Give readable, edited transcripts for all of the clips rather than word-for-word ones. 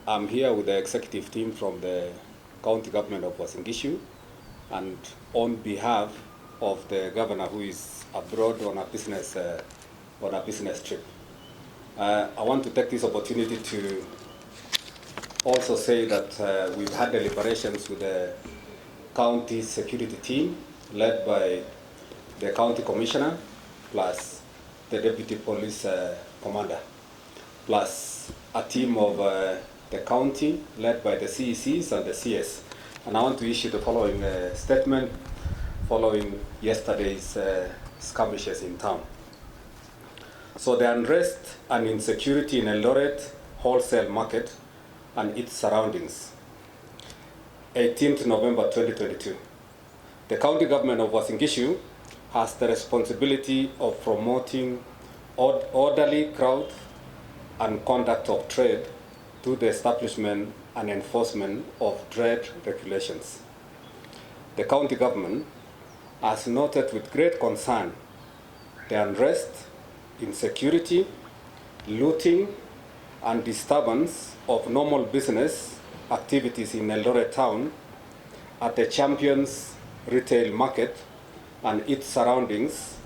I'm here with the executive team from the county government of UASIN GISHU, and on behalf of the governor who is abroad on a business trip. I want to take this opportunity to also say that we've had deliberations with the county security team led by the county commissioner plus the deputy police commander plus a team of the county led by the CECs and the CS. And I want to issue the following statement following yesterday's skirmishes in town. So the unrest and insecurity in Eldoret wholesale market and its surroundings. 18th November 2022. The county government of UASIN GISHU has the responsibility of promoting orderly crowd and conduct of trade to the establishment and enforcement of trade regulations. The county government has noted with great concern the unrest, insecurity, looting, and disturbance of normal business activities in Eldoret town at the Champions Retail Market and its surroundings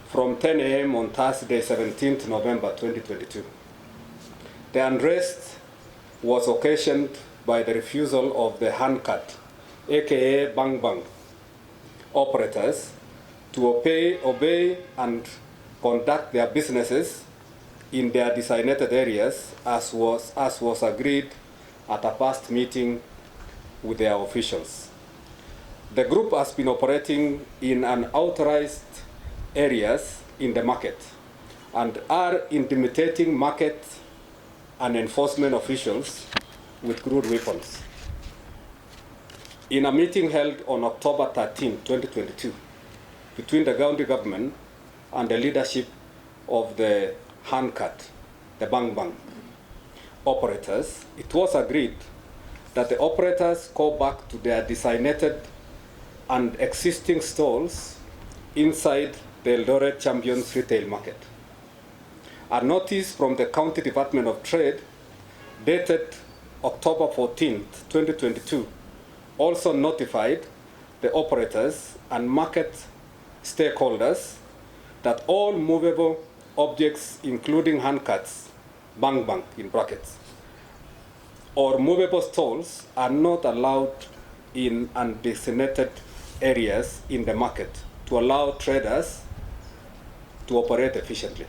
from 10 a.m. on Thursday, 17th November 2022. The unrest was occasioned by the refusal of the handcut, aka bang bang, operators to obey and conduct their businesses in their designated areas as was agreed at a past meeting with their officials. The group has been operating in unauthorized areas in the market and are intimidating market and enforcement officials with crude weapons. In a meeting held on October 13, 2022, between the county government and the leadership of the handcut, the bang bang operators, it was agreed that the operators go back to their designated and existing stalls inside the Eldoret Champions Retail Market. A notice from the County Department of Trade dated October 14, 2022 also notified the operators and market stakeholders that all movable objects, including handcuts, bang bang in brackets, or movable stalls are not allowed in undesignated areas in the market to allow traders to operate efficiently.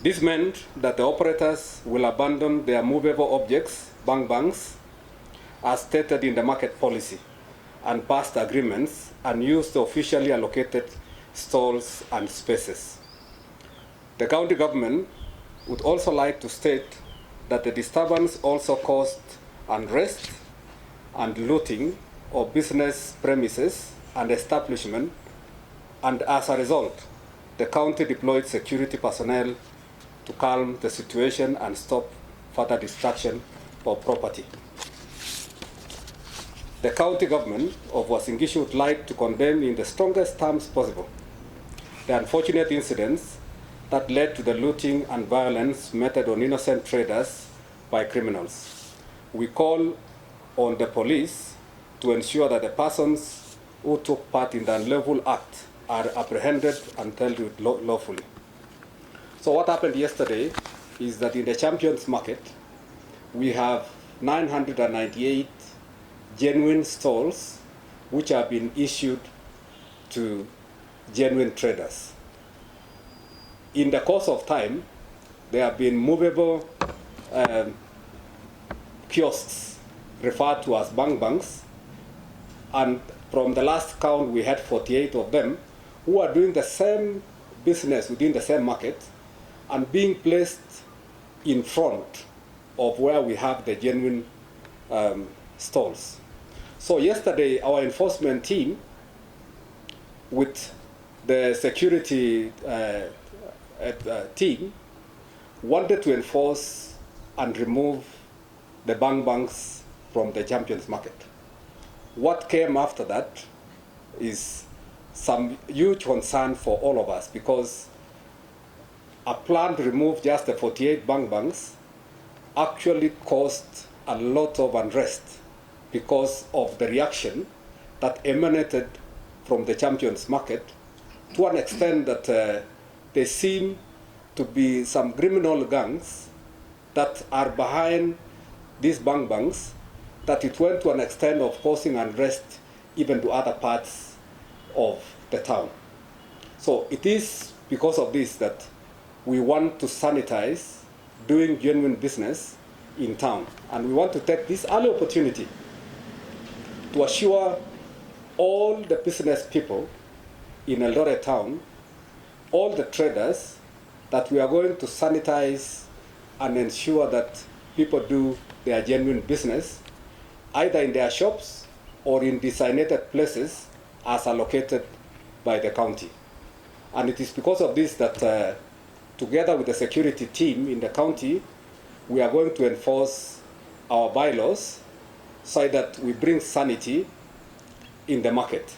This meant that the operators will abandon their movable objects, bang bangs, as stated in the market policy and past agreements, and use the officially allocated stalls and spaces. The county government would also like to state that the disturbance also caused unrest and looting of business premises and establishment, and as a result, the county deployed security personnel to calm the situation and stop further destruction of property. The county government of UASIN GISHU would like to condemn in the strongest terms possible the unfortunate incidents that led to the looting and violence meted on innocent traders by criminals. We call on the police to ensure that the persons who took part in the unlawful act are apprehended and dealt with lawfully. So what happened yesterday is that in the Champions Market, we have 998 genuine stalls which have been issued to genuine traders. In the course of time, there have been movable kiosks referred to as bang bangs, and from the last count we had 48 of them who are doing the same business within the same market and being placed in front of where we have the genuine stalls. So yesterday, our enforcement team with the security team wanted to enforce and remove the bang bangs from the Champions Market. What came after that is some huge concern for all of us, because a plan to remove just the 48 bang bangs actually caused a lot of unrest because of the reaction that emanated from the Champions Market, to an extent that there seem to be some criminal gangs that are behind these banks, that it went to an extent of causing unrest even to other parts of the town. So it is because of this that we want to sanitize doing genuine business in town. And we want to take this early opportunity to assure all the business people in Eldoret town, all the traders, that we are going to sanitize and ensure that people do their genuine business, either in their shops or in designated places as allocated by the county. And it is because of this that together with the security team in the county, we are going to enforce our bylaws so that we bring sanity in the market.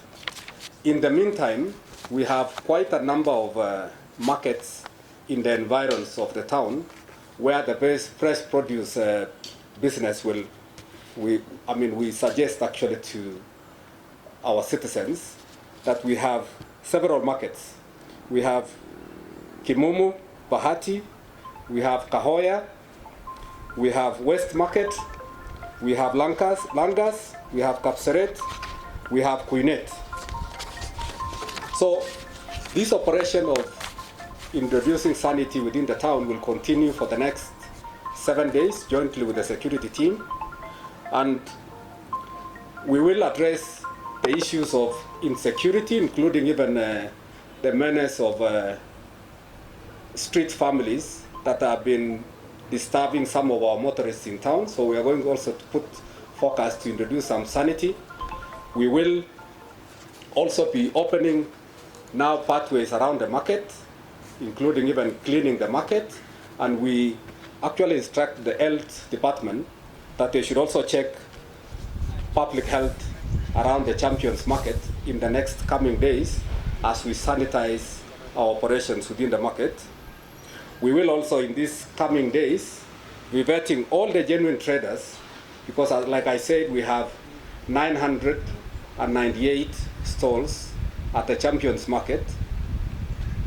In the meantime, we have quite a number of markets in the environs of the town where the fresh produce business will, we suggest actually to our citizens that we have several markets. We have Kimumu, Bahati, we have Kahoya, we have West Market, we have Langas, we have Kapseret, we have Queenet. So this operation of introducing sanity within the town will continue for the next 7 days jointly with the security team, and we will address the issues of insecurity, including even the menace of street families that have been disturbing some of our motorists in town. So we are going also to put focus to introduce some sanity. We will also be opening now pathways around the market, including even cleaning the market, and we actually instruct the health department that they should also check public health around the Champions Market in the next coming days as we sanitize our operations within the market. We will also in these coming days be vetting all the genuine traders, because like I said, we have 998 stalls at the Champions Market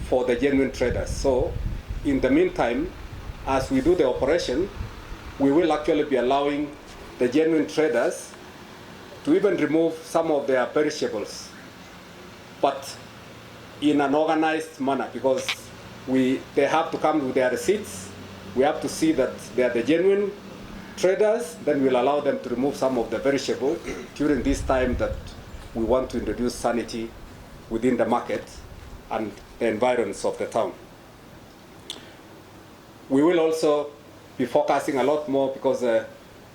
for the genuine traders. So in the meantime, as we do the operation, we will actually be allowing the genuine traders to even remove some of their perishables, but in an organized manner, because they have to come with their receipts. We have to see that they are the genuine traders, then we'll allow them to remove some of the perishable during this time that we want to introduce sanity within the market and the environs of the town. We will also be focusing a lot more, because a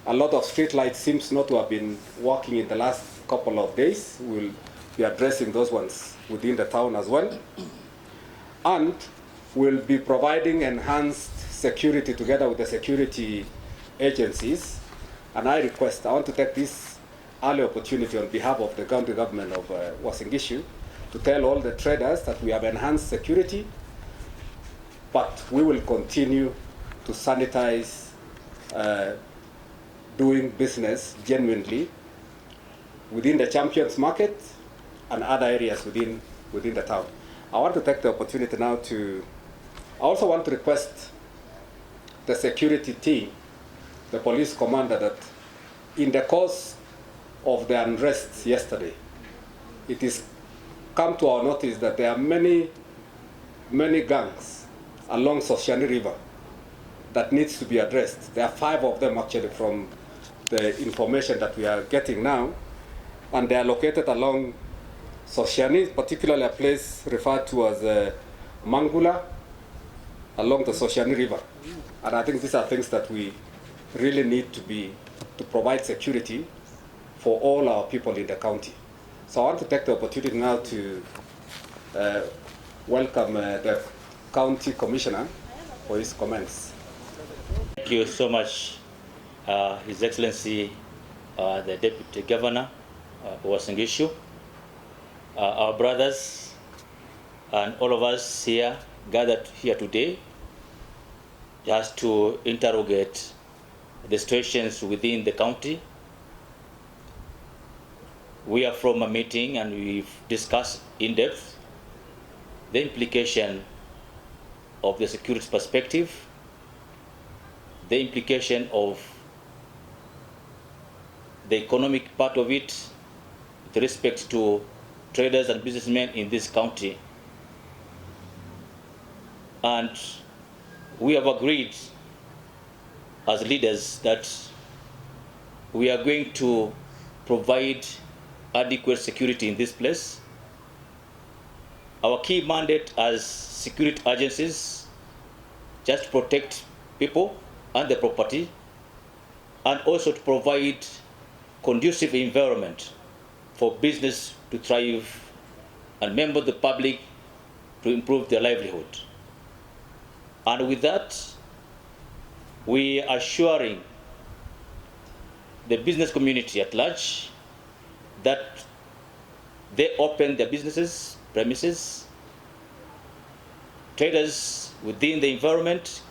lot of street lights seems not to have been working in the last couple of days. We'll be addressing those ones within the town as well. And we'll be providing enhanced security together with the security agencies. And I want to take this early opportunity on behalf of the county government of UASIN GISHU to tell all the traders that we have enhanced security, but we will continue to sanitize doing business genuinely within the Champions Market and other areas within the town. I want to take the opportunity now I also want to request the security team, the police commander, that in the course of the unrest yesterday, it is come to our notice that there are many gangs along Soshani River that needs to be addressed. There are 5 of them actually from the information that we are getting now, and they are located along Soshani, particularly a place referred to as Mangula, along the Soshani River. And I think these are things that we really need to provide security for all our people in the county. So I want to take the opportunity now to welcome the county commissioner for his comments. Thank you so much, His Excellency, the Deputy Governor of UASIN GISHU, our brothers, and all of us here gathered here today just to interrogate the situations within the county. We are from a meeting and we've discussed in depth the implication of the security perspective, the implication of the economic part of it with respect to traders and businessmen in this county. And we have agreed as leaders that we are going to provide adequate security in this place. Our key mandate as security agencies, just to protect people and the property, and also to provide conducive environment for business to thrive and member the public to improve their livelihood. And with that, we are assuring the business community at large that they open their businesses, premises, traders within the environment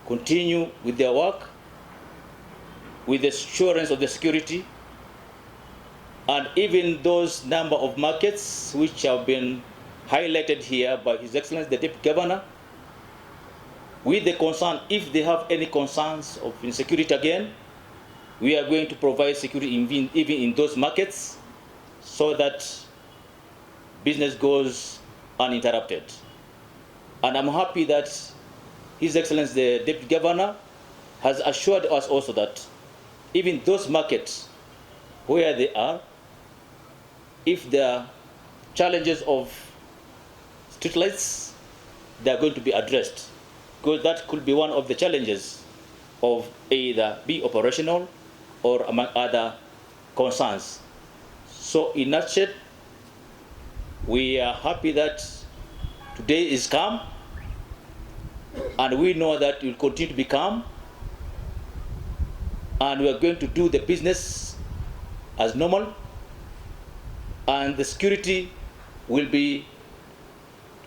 continue with their work with the assurance of the security, and even those number of markets which have been highlighted here by His Excellency the Deputy Governor, with the concern, if they have any concerns of insecurity again, we are going to provide security even in those markets so that business goes uninterrupted. And I'm happy that His Excellency the Deputy Governor has assured us also that even those markets where they are, if there are challenges of street lights, they are going to be addressed, because that could be one of the challenges of either be operational or among other concerns. So in a nutshell, we are happy that today is calm, and we know that it will continue to be calm, and we are going to do the business as normal, and the security will be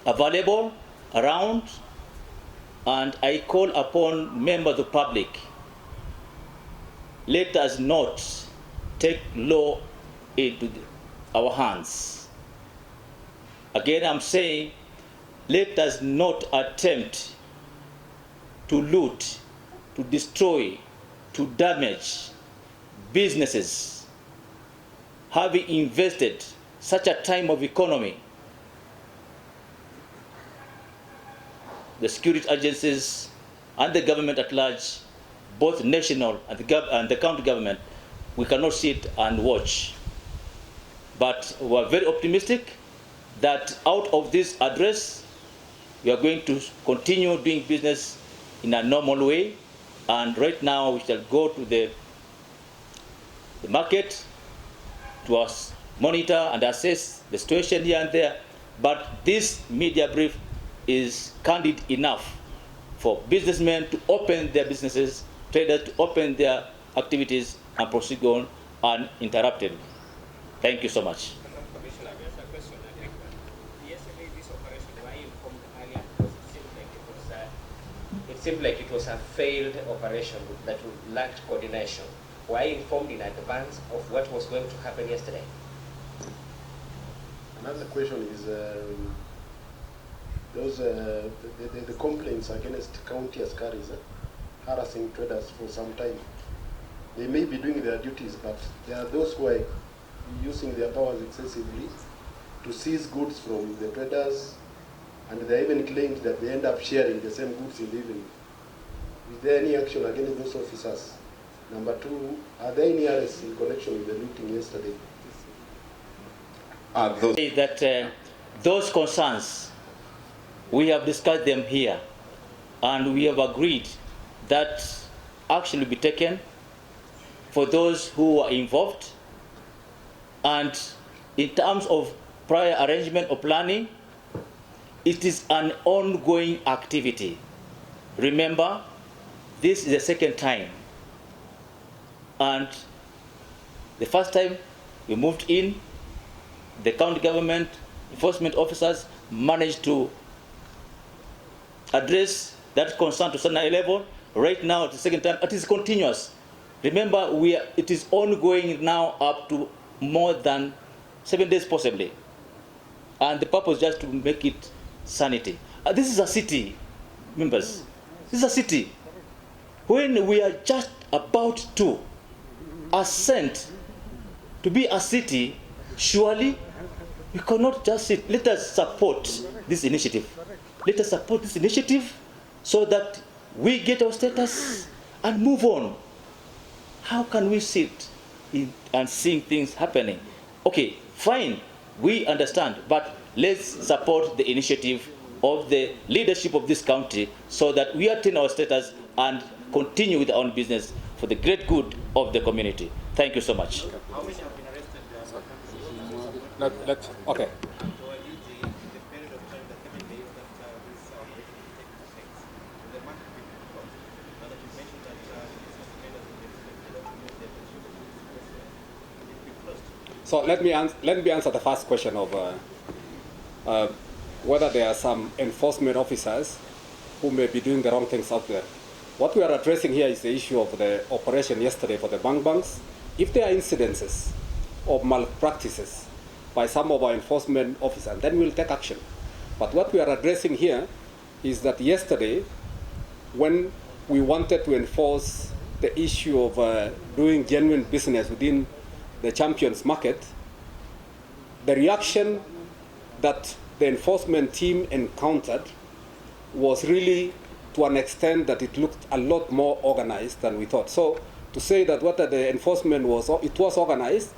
available around. And I call upon members of the public, let us not take law into our hands. Again, I'm saying, let us not attempt to loot, to destroy, to damage businesses, having invested such a time of economy. The security agencies and the government at large, both national and the county government, we cannot sit and watch. But we are very optimistic that out of this address, we are going to continue doing business in a normal way. And right now, we shall go to the market to monitor and assess the situation here and there. But this media brief is candid enough for businessmen to open their businesses, traders to open their activities and proceed on uninterrupted. Thank you so much. Commissioner, just a question. I think yesterday this operation, were you informed earlier? Because it seemed like it was a failed operation that lacked coordination. Were you informed in advance of what was going to happen yesterday? Another question is the complaints against county askaris harassing traders for some time. They may be doing their duties, but there are those who are using their powers excessively to seize goods from the traders, and they even claimed that they end up sharing the same goods in the evening. Is there any action against those officers? Number two, are there any arrests in connection with the looting yesterday? Those concerns, we have discussed them here, and we have agreed that action will be taken for those who are involved. And in terms of prior arrangement or planning, it is an ongoing activity. Remember, this is the second time. And the first time we moved in, the county government enforcement officers managed to address that concern to a certain level. Right now, at the second time, it is continuous. Remember, it is ongoing now up to more than 7 days possibly. And the purpose just to make it sanity. This is a city, members. This is a city. When we are just about to ascend to be a city, surely we cannot just sit. Let us support this initiative. Let us support this initiative so that we get our status and move on. How can we sit and seeing things happening? Okay, fine, we understand, but let's support the initiative of the leadership of this county so that we attain our status and continue with our own business for the great good of the community. Thank you so much. How many have been arrested? Okay. So in the period of time, the 7 days that this operation will take effect, the market will be closed. Now that you mentioned that business traders will be expected to use their will be closed. So let me answer the first question of whether there are some enforcement officers who may be doing the wrong things out there. What we are addressing here is the issue of the operation yesterday for the banks. If there are incidences of malpractices by some of our enforcement officers, then we'll take action. But what we are addressing here is that yesterday, when we wanted to enforce the issue of doing genuine business within the champions market, the reaction that the enforcement team encountered was really to an extent that it looked a lot more organized than we thought. So to say that what the enforcement was, it was organized,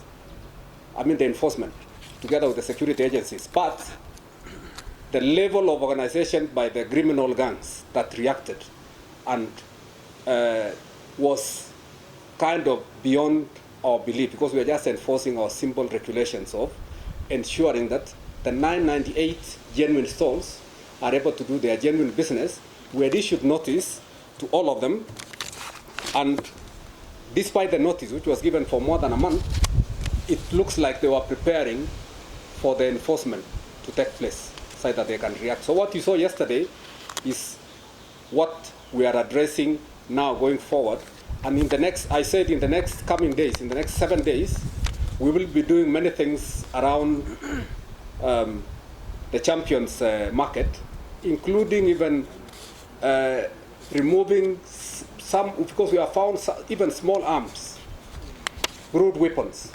I mean the enforcement, together with the security agencies, but the level of organization by the criminal gangs that reacted and was kind of beyond our belief, because we are just enforcing our simple regulations of ensuring that the 998 genuine stalls are able to do their genuine business. We had issued notice to all of them, and despite the notice, which was given for more than a month, it looks like they were preparing for the enforcement to take place so that they can react. So what you saw yesterday is what we are addressing now going forward. And in the next, I said in the next coming days, in the next 7 days, we will be doing many things around the champions market, including even removing some, because we have found even small arms, crude weapons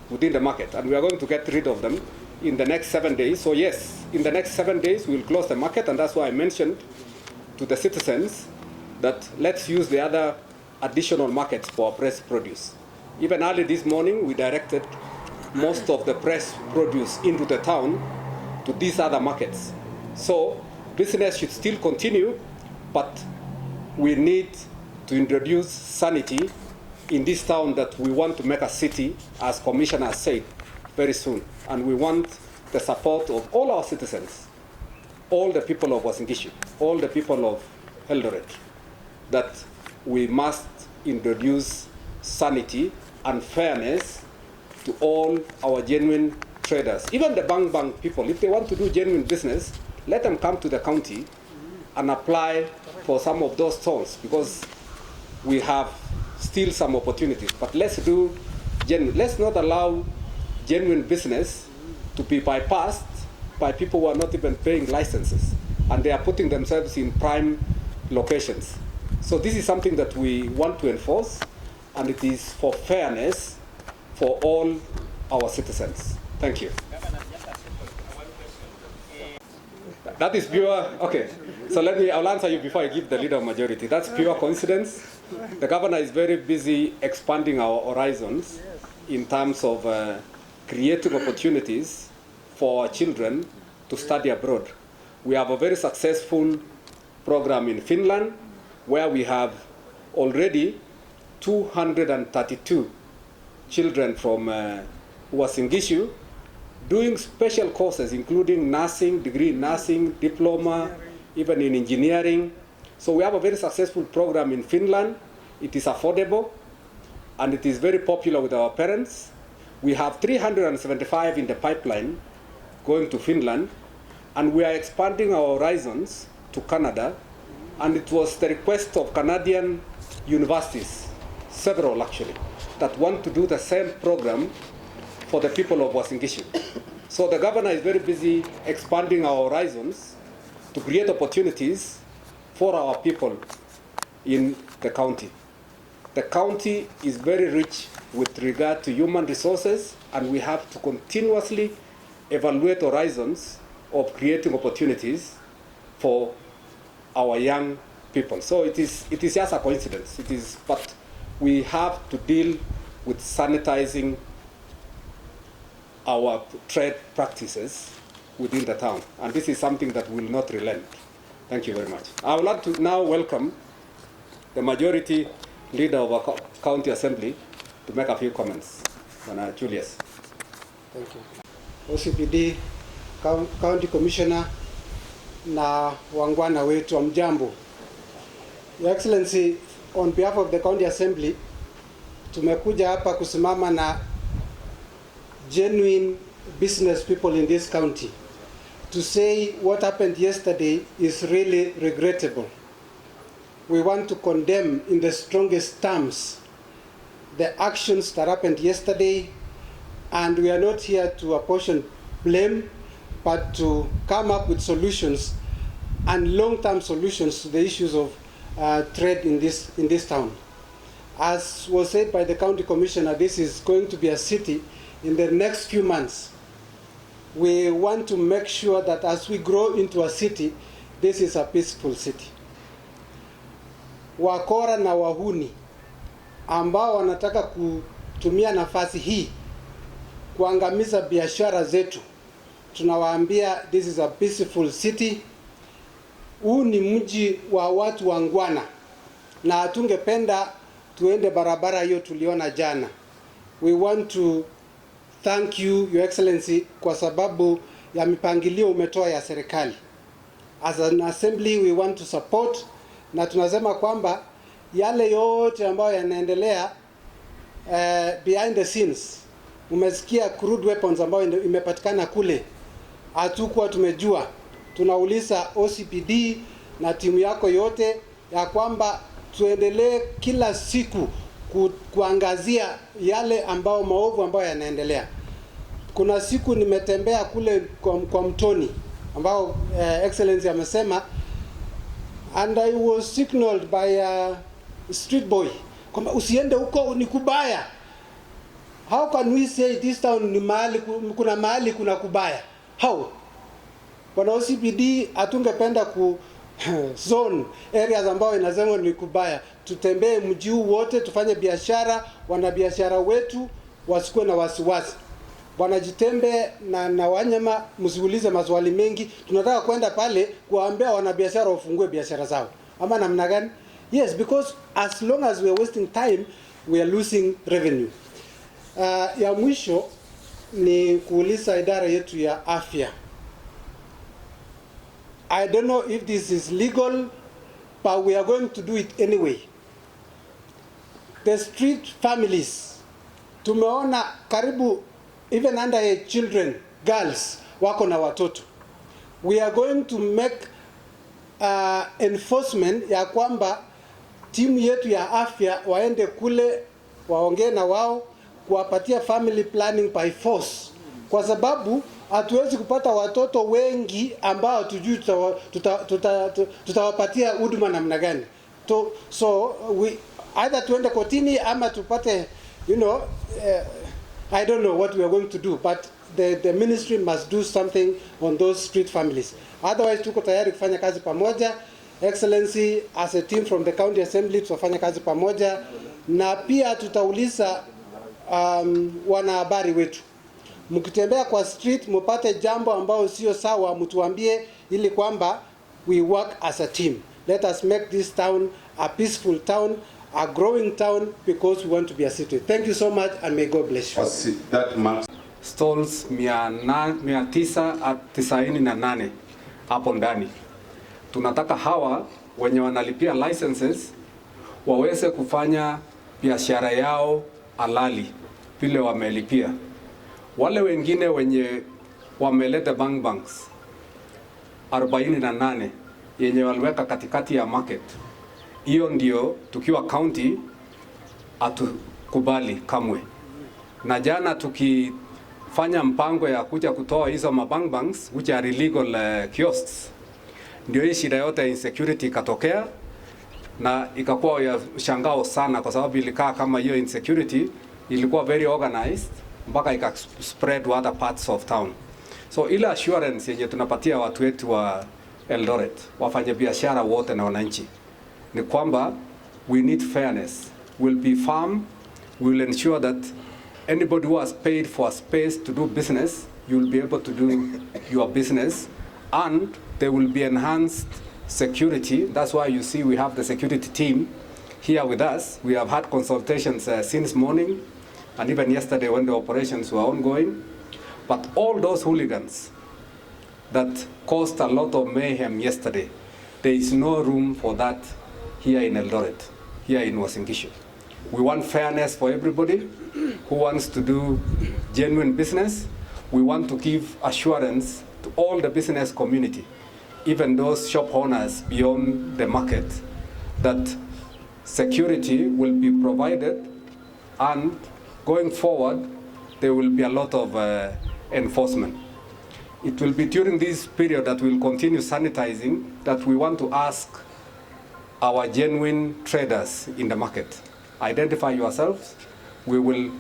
within the market, and we are going to get rid of them in the next 7 days. So yes, in the next 7 days, we will close the market, and that's why I mentioned to the citizens that let's use the other additional markets for our press produce. Even early this morning, we directed most of the press produce into the town to these other markets. So business should still continue, but we need to introduce sanity in this town that we want to make a city, as Commissioner said, very soon. And we want the support of all our citizens, all the people of GISHU, all the people of Eldoret, that we must introduce sanity and fairness to all our genuine traders. Even the bank people, if they want to do genuine business, let them come to the county and apply for some of those stalls, because we have still some opportunities. But let's do genuine. Let's not allow genuine business to be bypassed by people who are not even paying licenses, and they are putting themselves in prime locations. So this is something that we want to enforce, and it is for fairness for all our citizens. Thank you. Governor, just a simple one question. That is pure, okay. So I'll answer you before I give the leader of majority. That's pure coincidence. The governor is very busy expanding our horizons in terms of creating opportunities for our children to study abroad. We have a very successful program in Finland, where we have already 232 children from UASIN GISHU doing special courses, including nursing, degree in nursing, diploma, even in engineering. So we have a very successful program in Finland. It is affordable, and it is very popular with our parents. We have 375 in the pipeline going to Finland, and we are expanding our horizons to Canada. And it was the request of Canadian universities, several actually, that want to do the same program for the people of UASIN GISHU. So the governor is very busy expanding our horizons to create opportunities for our people in the county. The county is very rich with regard to human resources, and we have to continuously evaluate horizons of creating opportunities for our young people. So it is just a coincidence. But we have to deal with sanitizing our trade practices within the town, and this is something that will not relent. Thank you very much. I would like to now welcome the majority leader of our county assembly to make a few comments. Julius. Thank you. OCPD, County Commissioner na wangwana wetu wa mjambo. Your Excellency, on behalf of the County Assembly, tumekuja hapa kusimama na genuine business people in this county to say what happened yesterday is really regrettable. We want to condemn in the strongest terms the actions that happened yesterday, and we are not here to apportion blame, but to come up with solutions and long-term solutions to the issues of trade in this town. As was said by the County Commissioner, this is going to be a city in the next few months. We want to make sure that as we grow into a city, this is a peaceful city. Wakora na wahuni ambao wanataka kutumia nafasi hii kuangamiza biashara zetu, tunawaambia this is a peaceful city. Huu ni mji wa watu wangwana, na hatungependa tuende barabara hiyo tuliona jana. We want to thank you, Your Excellency, kwa sababu ya mipangilio umetoa ya serikali. As an assembly we want to support, na tunasema kwamba yale yote ambayo yanaendelea behind the scenes, umesikia crude weapons ambayo imepatikana kule, hatukuwa tumejua. Tunauliza OCPD na timu yako yote ya kwamba tuendelee kila siku kuangazia yale ambao maovu ambayo yanaendelea. Kuna siku nimetembea kule kwa mtoni ambao Excellency amesema, and I was signaled by a street boy kwamba usiende huko ni kubaya. How can we say this town ni mahali kuna kubaya? How? Bwana OCPD, atungependa ku zone areas ambao inasema ni kubaya. Tutembee mji wote, tufanye biashara, wanabiashara wetu wasikuwe na wasiwasi. Bwana Jitembe na Wanyama, msiulize maswali mengi. Tunataka kwenda pale kuambia wanabiashara wafungue biashara zao. Ama namna gani? Yes, because as long as we are wasting time, we are losing revenue. Ya mwisho ni kuuliza idara yetu ya afya. I don't know if this is legal, but we are going to do it anyway. The street families, tumeona karibu even underage children, girls, wako na watoto. We are going to make enforcement ya kwamba timu yetu ya afya waende kule, waongee na wao, kuwapatia family planning by force. Kwa sababu hatuwezi kupata watoto wengi ambao tujui tutawapatia huduma namna gani. So we either tuende kotini ama tupate, I don't know what we are going to do, but the ministry must do something on those street families. Otherwise tuko tayari kufanya kazi pamoja. Excellency, as a team from the County Assembly, tutafanya kazi pamoja, na pia tutauliza wanahabari wetu, mkitembea kwa street mpate jambo ambao sio sawa, mtuambie ili kwamba we work as a team. Let us make this town a peaceful town, a growing town, because we want to be a city. Thank you so much, and may God bless you. That marks stalls 998 hapo ndani. Tunataka hawa wenye wanalipia licenses waweze kufanya biashara yao halali vile wamelipia. Wale wengine wenye wameleta banks 48 yenye waliweka katikati ya market, hiyo ndio tukiwa county hatukubali kamwe. Na jana tukifanya mpango ya kuja kutoa hizo mabanks which are illegal kiosks, ndio hii shida yote insecurity ikatokea, na ikakuwa ya shangao sana kwa sababu ilikaa kama hiyo insecurity ilikuwa very organized mpaka ika spread to other parts of town. So ile assurance yenye tunapatia watu wetu wa Eldoret, wafanya biashara wote na wananchi, ni kwamba we need fairness. We'll be firm. We'll ensure that anybody who has paid for a space to do business, you'll be able to do your business, and there will be enhanced security. That's why you see we have the security team here with us. We have had consultations since morning and even yesterday when the operations were ongoing. But all those hooligans that caused a lot of mayhem yesterday, there is no room for that here in Eldoret, here in UASIN GISHU. We want fairness for everybody who wants to do genuine business. We want to give assurance to all the business community, even those shop owners beyond the market, that security will be provided, and going forward there will be a lot of enforcement. It will be during this period that we'll continue sanitizing, that we want to ask our genuine traders in the market, identify yourselves. We will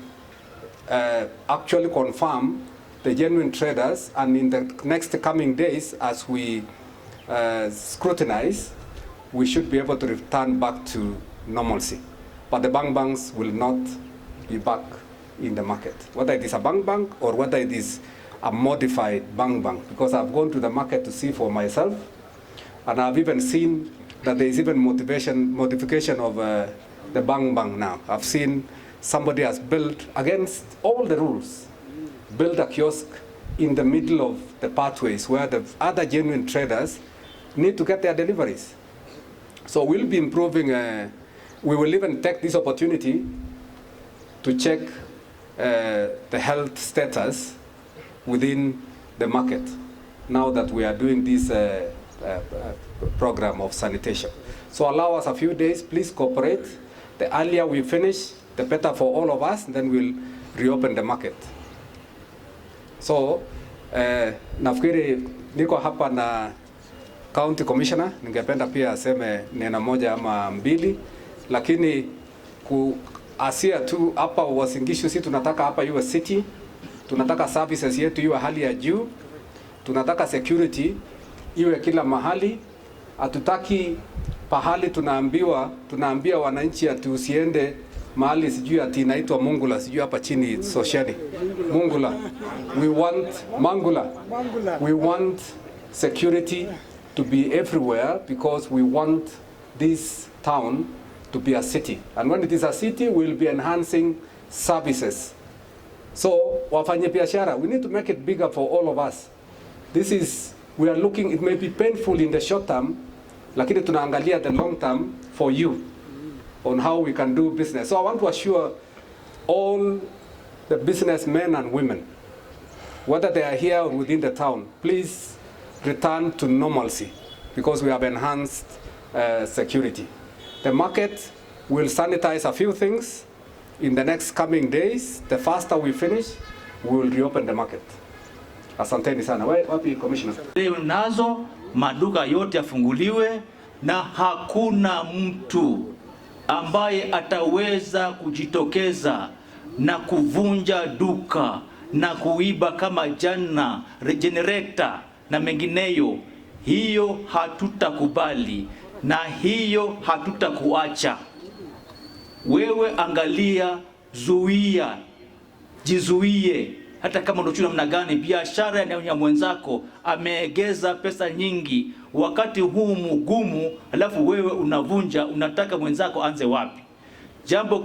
actually confirm the genuine traders, and in the next coming days, as we scrutinize, we should be able to return back to normalcy. But the banks will not be back in the market, whether it is a bank or whether it is a modified bank, because I've gone to the market to see for myself, and I've even seen that there is even modification of the bank now. I've seen somebody has built against all the rules, build a kiosk in the middle of the pathways where the other genuine traders need to get their deliveries. So we'll be improving. We will even take this opportunity to check the health status within the market now that we are doing this program of sanitation. So allow us a few days, please cooperate. The earlier we finish, the better for all of us, then we'll reopen the market. So nafikiri niko hapa na County Commissioner, ningependa pia aseme neno moja ama mbili, lakini kuasia tu hapa UASIN GISHU, si tunataka hapa iwe city, tunataka services yetu iwe hali ya juu, tunataka security iwe kila mahali. Hatutaki pahali tunaambia wananchi ati usiende mahali sijui ati inaitwa Mungula, sijui hapa chini socially Mungula. We want Mangula. We want security to be everywhere, because we want this town to be a city, and when it is a city, we'll be enhancing services. So wafanye biashara, we need to make it bigger for all of us. We are looking, it may be painful in the short term, lakini tunaangalia the long term for you on how we can do business. So I want to assure all the businessmen and women, whether they are here or within the town, please return to normalcy, because we have enhanced security. The market will sanitize a few things in the next coming days. The faster we finish, we will reopen the market. Asanteni sana. Wapi Commissioner? Nazo maduka yote yafunguliwe, na hakuna mtu ambaye ataweza kujitokeza na kuvunja duka na kuiba kama jana generator na mengineyo. Hiyo hatutakubali na hiyo hatutakuacha. Wewe angalia, zuia, jizuie. Hata kama unachuna namna gani, biashara ya mwenzako ameegeza pesa nyingi wakati huu mgumu, alafu wewe unavunja, unataka mwenzako anze wapi? Jambo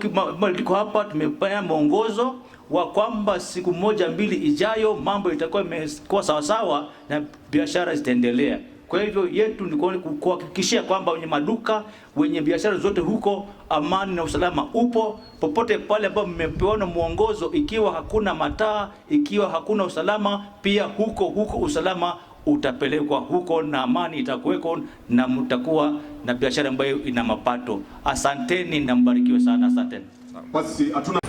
liko hapa, tumepea mwongozo wa kwamba siku moja mbili ijayo mambo itakuwa imekuwa sawa sawa na biashara zitaendelea. Kwa hivyo yetu ni kuhakikishia kwamba wenye maduka, wenye biashara zote huko, amani na usalama upo. Popote pale ambapo mmepewa mwongozo, ikiwa hakuna mataa, ikiwa hakuna usalama, pia huko usalama utapelekwa huko na amani itakuweko, na mtakuwa na biashara ambayo ina mapato. Asanteni na mbarikiwe sana. Asanteni. Basi hatuna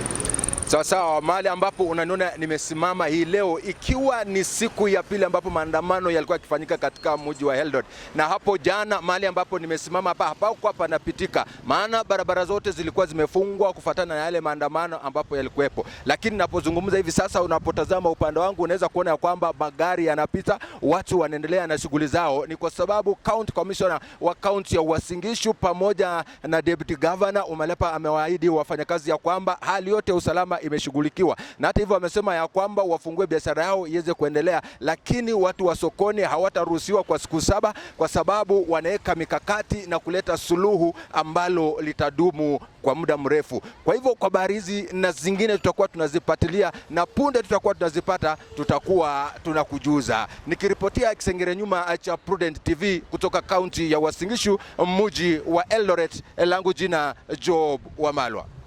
sawa, mahali ambapo unaniona nimesimama hii leo, ikiwa ni siku ya pili ambapo maandamano yalikuwa yakifanyika katika mji wa Eldoret. Na hapo jana mahali ambapo nimesimama hapa panapitika, maana barabara zote zilikuwa zimefungwa kufuatana na yale maandamano ambapo yalikuwepo. Lakini ninapozungumza hivi sasa, unapotazama upande wangu unaweza kuona kwamba magari yanapita, watu wanaendelea na shughuli zao. Ni kwa sababu county commissioner wa county ya UASIN GISHU pamoja na deputy governor Umalepa amewaahidi wafanyakazi ya kwamba hali yote ya usalama imeshughulikiwa, na hata hivyo wamesema ya kwamba wafungue biashara yao iweze kuendelea, lakini watu wa sokoni hawataruhusiwa kwa siku 7 kwa sababu wanaweka mikakati na kuleta suluhu ambalo litadumu kwa muda mrefu. Kwa hivyo kwa habari hizi na zingine tutakuwa tunazipatilia, na punde tutakuwa tunazipata tutakuwa tunakujuza. Nikiripotia Kisengere nyuma cha Prudent TV kutoka kaunti ya UASIN GISHU, mji wa Eldoret, langu jina Job Wamalwa.